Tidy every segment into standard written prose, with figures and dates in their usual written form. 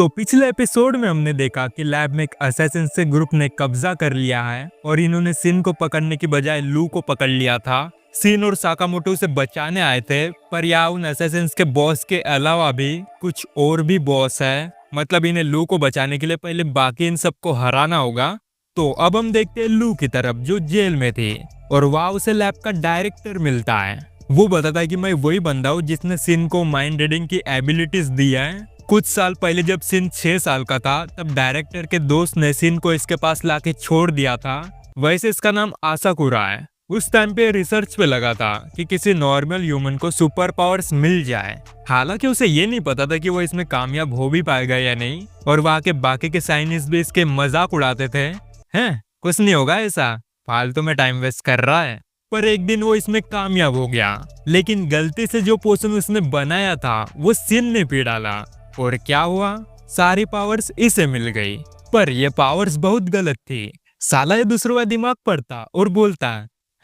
पिछले एपिसोड में हमने देखा कि लैब में एक असैसिन्स के ग्रुप ने कब्जा कर लिया है और इन्होंने सिन को पकड़ने की बजाय लू को पकड़ लिया था। सिन और साकामोटो उसे बचाने आए थे, पर यहाँ उन असैसिन्स के बॉस के अलावा भी कुछ और भी बॉस है। मतलब इन्हें लू को बचाने के लिए पहले बाकी इन सबको हराना होगा। तो अब हम देखते हैं लू की तरफ, जो जेल में थी, और वहाँ उसे लैब का डायरेक्टर मिलता है। वो बताता है कि मैं वही बंदा हूँ जिसने सिन को माइंड रीडिंग की एबिलिटीज दी है। कुछ साल पहले जब सिन 6 साल का था, तब डायरेक्टर के दोस्त ने सिन को इसके पास लाके छोड़ दिया था। वैसे इसका नाम आसाकुरा है। उस टाइम पे रिसर्च पे लगा था कि किसी नॉर्मल ह्यूमन को सुपर पावर्स मिल जाए। हालांकि उसे ये नहीं पता था कि वो इसमें कामयाब हो भी पाएगा या नहीं, और वहाँ के बाकी के साइंटिस्ट भी इसके मजाक उड़ाते थे। हैं, कुछ नहीं होगा, ऐसा फालतू में टाइम वेस्ट कर रहा है। पर एक दिन वो इसमें कामयाब हो गया, लेकिन गलती से जो पोशन उसने बनाया था वो सिन ने पी डाला। और क्या हुआ, सारी पावर्स इसे मिल गई। पर ये पावर्स बहुत गलत थी। साला ये दूसरों का दिमाग पढ़ता और बोलता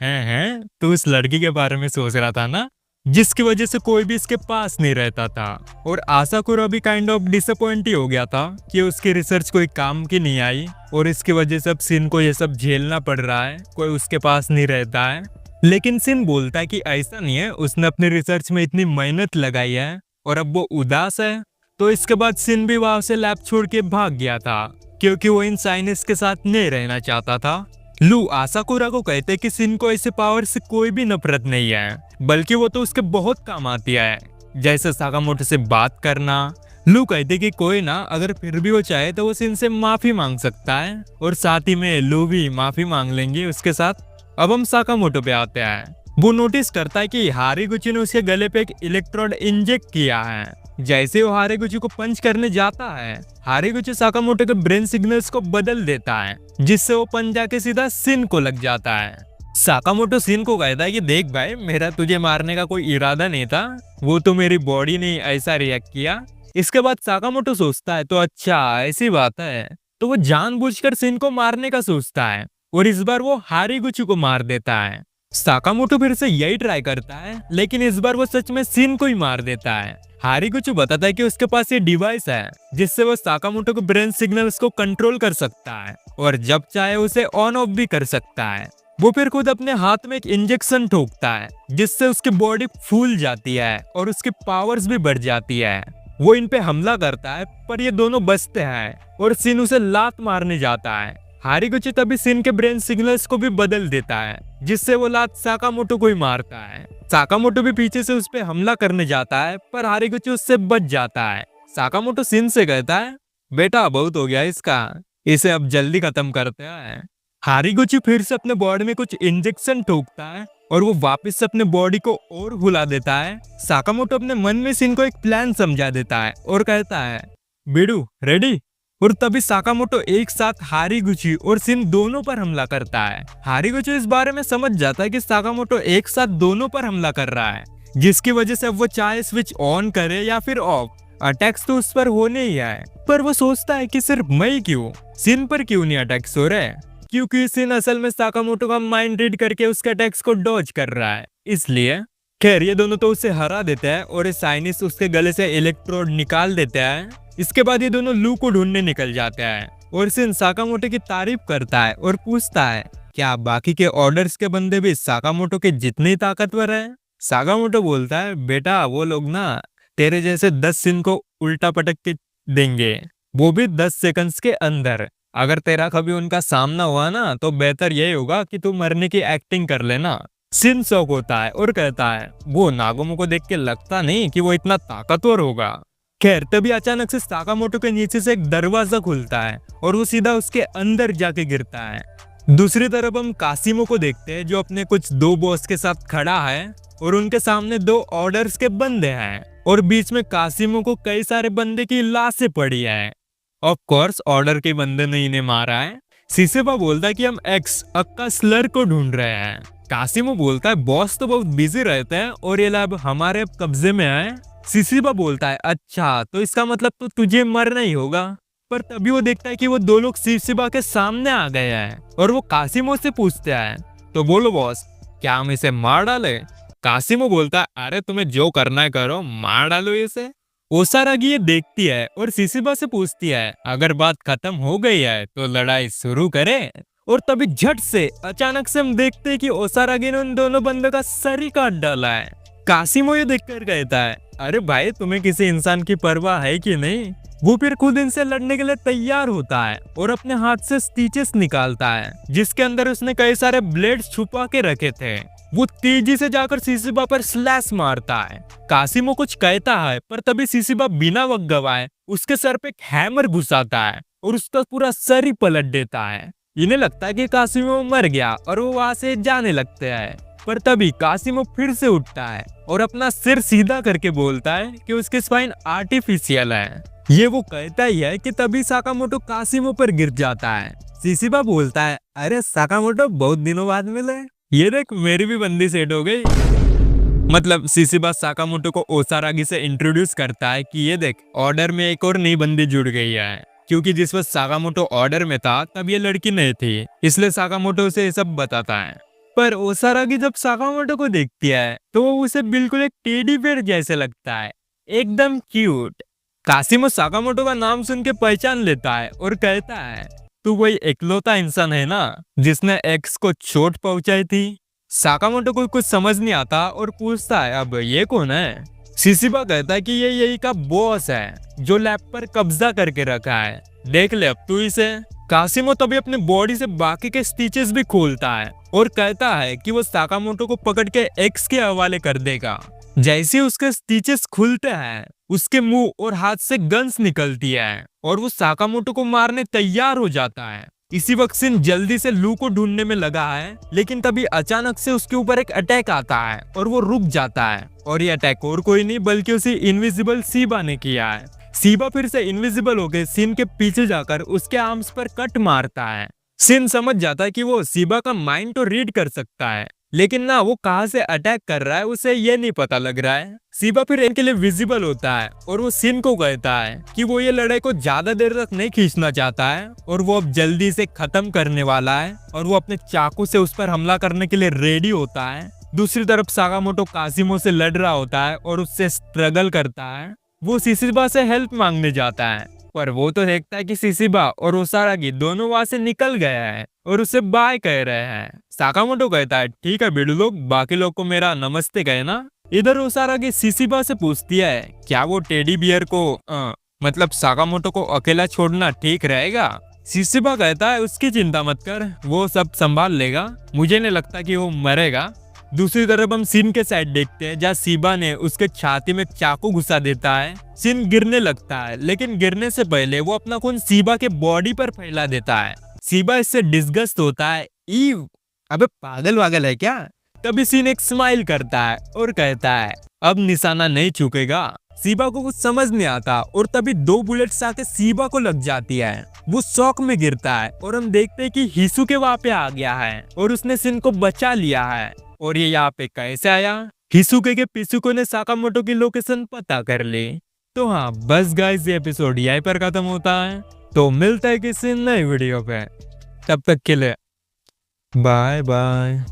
है तू उस लड़की के बारे में सोच रहा था ना, जिसकी वजह से कोई भी इसके पास नहीं रहता था। और आसाकुरा भी काइंड ऑफ डिसअपॉइंट ही हो गया था कि उसकी रिसर्च कोई काम की नहीं आई, और इसकी वजह से अब सिन को ये सब झेलना पड़ रहा है, कोई उसके पास नहीं रहता है। लेकिन सिन बोलता है कि ऐसा नहीं है, उसने अपनी रिसर्च में इतनी मेहनत लगाई है और अब वो उदास है। तो इसके बाद सिन भी वहां से लैब छोड़ के भाग गया था, क्योंकि वो इन साइंटिस्ट के साथ नहीं रहना चाहता था। लू आसाकुरा को कहते कि सिन को ऐसे पावर से कोई भी नफरत नहीं है, बल्कि वो तो उसके बहुत काम आती है, जैसे साकामोटो से बात करना। लू कहते कि कोई ना, अगर फिर भी वो चाहे तो वो सिन से माफी मांग सकता है, और साथ ही में लू भी माफी मांग लेंगे उसके साथ। अब हम साकामोटो पे आते हैं। वो नोटिस करता है कि हारीगुची ने उसके गले पे एक इलेक्ट्रोड इंजेक्ट किया है। जैसे वो हारीगुची को पंच करने जाता है, हारीगुची साकामोटो के ब्रेन सिग्नल्स को बदल देता है, जिससे वो पंच जाके सीधा सिन को लग जाता है। साकामोटो सिन को कहता है कि देख भाई, मेरा तुझे मारने का कोई इरादा नहीं था, वो तो मेरी बॉडी ने ऐसा रिएक्ट किया। इसके बाद साकामोटो सोचता है तो अच्छा ऐसी बात है, तो वो जानबूझकर सिन को मारने का सोचता है, और इस बार वो हारीगुची को मार देता है। साकामोटो फिर से यही ट्राई करता है, लेकिन इस बार वो सच में सिन को ही मार देता है। हारीगुची बताता है कि उसके पास ये डिवाइस है, जिससे वो साकामोटो के ब्रेन सिग्नल्स को कंट्रोल कर सकता है, और जब चाहे उसे ऑन ऑफ भी कर सकता है। वो फिर खुद अपने हाथ में एक इंजेक्शन ठोकता है, जिससे उसकी बॉडी फूल जाती है और उसकी पावर्स भी बढ़ जाती है। वो इन पे हमला करता है, पर ये दोनों बचते हैं, और सिन उसे लात मारने जाता है। हारीगुची तभी सिन के ब्रेन सिग्नल्स को भी बदल देता है, जिससे वो लात साकामोटो को ही मारता है। साकामोटो भी पीछे से उस पे हमला करने जाता है, पर हारीगुची उससे बच जाता है। साकामोटो सिन से कहता है, बेटा बहुत हो गया इसका, इसे अब जल्दी खत्म करते हैं। हारीगुची फिर से अपने बॉडी में कुछ इंजेक्शन ठोकता है, और वो वापस से अपने बॉडी को और भुला देता है। साकामोटो अपने मन में सिन को एक प्लान समझा देता है और कहता है, बिडू रेडी। और तभी साकामोटो एक साथ हारीगुची और सिन दोनों पर हमला करता है। हारीगुची इस बारे में समझ जाता है कि साकामोटो एक साथ दोनों पर हमला कर रहा है, जिसकी वजह से अब वो चाहे स्विच ऑन करे या फिर ऑफ, अटैक्स तो उस पर होने ही है। पर वो सोचता है कि सिर्फ मैं क्यों, सिन पर क्यों नहीं अटैक्स हो रहे, क्योंकि सिन असल में साकामोटो का माइंड रीड करके उसके अटैक्स को डॉज कर रहा है, इसलिए। खैर ये दोनों तो उसे हरा देते हैं, और साइंटिस्ट उसके गले से इलेक्ट्रोड निकाल देते हैं। इसके बाद ये दोनों लू को ढूंढने निकल जाते हैं, और सिन साकामोटो की तारीफ करता है और पूछता है, क्या बाकी के ऑर्डर्स के बंदे भी साकामोटो के जितने ताकतवर हैं? साकामोटो बोलता है, बेटा वो लोग ना तेरे जैसे 10 सिन को उल्टा पटक के देंगे, वो भी 10 सेकंड्स के अंदर। अगर तेरा कभी उनका सामना हुआ ना, तो बेहतर यही होगा कि तू मरने की एक्टिंग कर लेना। सिन शॉक होता है और कहता है, वो नागोमो को देख के लगता नहीं कि वो इतना ताकतवर होगा। खैर तभी अचानक से साकामोटो के नीचे से एक दरवाजा खुलता है, और वो सीधा उसके अंदर जाके गिरता है। दूसरी तरफ हम कासिमो को देखते हैं, जो अपने कुछ 2 बॉस के साथ खड़ा है, और उनके सामने 2 ऑर्डर्स के बंदे हैं, और बीच में कासिमो को कई सारे बंदे की लाशें पड़ी है। ऑफ कोर्स ऑर्डर के बंदे ने इन्हें मारा है। सिसेबा बोलता है कि हम एक्स अक्का स्लर को ढूंढ रहे हैं। कासिमो बोलता है, बॉस तो बहुत बिजी रहते हैं और ये लैब हमारे कब्जे में है। सिसेबा बोलता है, अच्छा तो इसका मतलब तो तुझे मरना ही होगा। पर तभी वो देखता है कि वो 2 लोग सिसेबा के सामने आ गए हैं, और वो कासिमो से पूछते हैं, तो बोलो बॉस, क्या हम इसे मार डाले? कासिमो बोलता है, अरे तुम्हें जो करना है करो, मार डालो इसे। ओसारागी ये देखती है और सिसिबा से पूछती है अगर बात खत्म हो गई है तो लड़ाई शुरू करें। और तभी झट से अचानक से हम देखते हैं कि ओसारागी ने उन दोनों बंदों का सर ही काट डाला है। कासिमो ये देखकर कहता है अरे भाई तुम्हें किसी इंसान की परवाह है कि नहीं। वो फिर खुद इनसे लड़ने के लिए तैयार होता है और अपने हाथ से स्टिचेस निकालता है जिसके अंदर उसने कई सारे ब्लेड्स छुपा के रखे थे। वो तेजी से जाकर सिसिबा पर स्लैश मारता है। कासिमो कुछ कहता है पर तभी सिसिबा बिना वक्त गवाए उसके सर पे एक हैमर घुसाता है और उसका पूरा सर ही पलट देता है। इन्हें लगता है कि कासिमो मर गया और वो वहां से जाने लगते हैं। पर तभी कासिमो फिर से उठता है और अपना सिर सीधा करके बोलता है कि उसके स्पाइन आर्टिफिशियल है। ये वो कहता ही है कि तभी साकामोटो कासिमो पर गिर जाता है। सिसिबा बोलता है अरे साकामोटो बहुत दिनों बाद मिले, ये देख मेरी भी बंदी सेट हो गई। मतलब सिसिबा साकामोटो को ओसारागी से इंट्रोड्यूस करता है कि ये देख ऑर्डर में एक और नई बंदी जुड़ गई है, क्योंकि जिस वक्त साकामोटो ऑर्डर में था तब ये लड़की नहीं थी, इसलिए साकामोटो उसे ये सब बताता है। पर ओसारागी जब साकामोटो को देखती है तो वो उसे बिल्कुल एक टेडी बेयर जैसे लगता है, एकदम क्यूट। कासिमो साकामोटो का नाम सुन के पहचान लेता है और कहता है तू वही इकलौता इंसान है ना जिसने एक्स को चोट पहुंचाई थी। साकामोटो को कुछ समझ नहीं आता और पूछता है अब ये कौन है। सिसिबा कहता है कि ये यही का बॉस है जो लैब पर कब्जा करके रखा है, देख ले अब तू इसे। कासिमो तभी अपने बॉडी से बाकी के स्टिचेस भी खोलता है और कहता है कि वो साकामोटो को पकड़ के एक्स के हवाले कर देगा। जैसे उसके स्टिचेस खुलते हैं उसके मुंह और हाथ से गन्स निकलती है और वो साकामोटो को मारने तैयार हो जाता है। इसी वक्त सिन जल्दी से लू को ढूंढने में लगा है, लेकिन तभी अचानक से उसके ऊपर एक अटैक आता है और वो रुक जाता है। और ये अटैक और कोई नहीं बल्कि उसी इनविजिबल सीबा ने किया है। सीबा फिर से इनविजिबल होकर सिन के पीछे जाकर उसके आर्म्स पर कट मारता है। सिन समझ जाता है कि वो सीबा का माइंड तो रीड कर सकता है, लेकिन ना वो कहां से अटैक कर रहा है उसे ये नहीं पता लग रहा है। सीबा फिर इनके लिए विजिबल होता है और वो सिन को कहता है कि वो ये लड़ाई को ज्यादा देर तक नहीं खींचना चाहता है और वो अब जल्दी से खत्म करने वाला है और वो अपने चाकू से उस पर हमला करने के लिए रेडी होता है। दूसरी तरफ साकामोटो कासिमो से लड़ रहा होता है और उससे स्ट्रगल करता है। वो सिसिबा से हेल्प मांगने जाता है पर वो तो देखता है कि सिसिबा और ओसारागी दोनों वहां से निकल गए हैं और उसे बाय कह रहे हैं। साकामोटो कहता है ठीक है बिडू लोग, बाकी लोग को मेरा नमस्ते कहना। इधर ओसारागी सिसिबा से पूछती है क्या वो टेडी बियर को मतलब साकामोटो को अकेला छोड़ना ठीक रहेगा। सिसिबा कहता है उसकी चिंता मत कर, वो सब संभाल लेगा, मुझे नहीं लगता कि वो मरेगा। दूसरी तरफ हम सिन के साइड देखते हैं जहाँ सीबा ने उसके छाती में चाकू घुसा देता है। सिन गिरने लगता है लेकिन गिरने से पहले वो अपना खून सीबा के बॉडी पर फैला देता है। सीबा इससे डिस्गस्ट होता है, ईव अबे पागल वागल है क्या। तभी सिन एक स्माइल करता है और कहता है अब निशाना नहीं चूकेगा। सीबा को कुछ समझ नहीं आता और तभी दो बुलेट्स आके सीबा को लग जाती है। वो शॉक में गिरता है और हम देखते हैं कि हिसुके वहां पे आ गया है और उसने सिन को बचा लिया है। और ये यहाँ पे कैसे आया, हिसुके के पिसुको ने साकामोटो की लोकेशन पता कर ली। तो हाँ बस गाइस ये एपिसोड यहीं पर खत्म होता है, तो मिलता है किसी नई वीडियो पे, तब तक के लिए बाय बाय।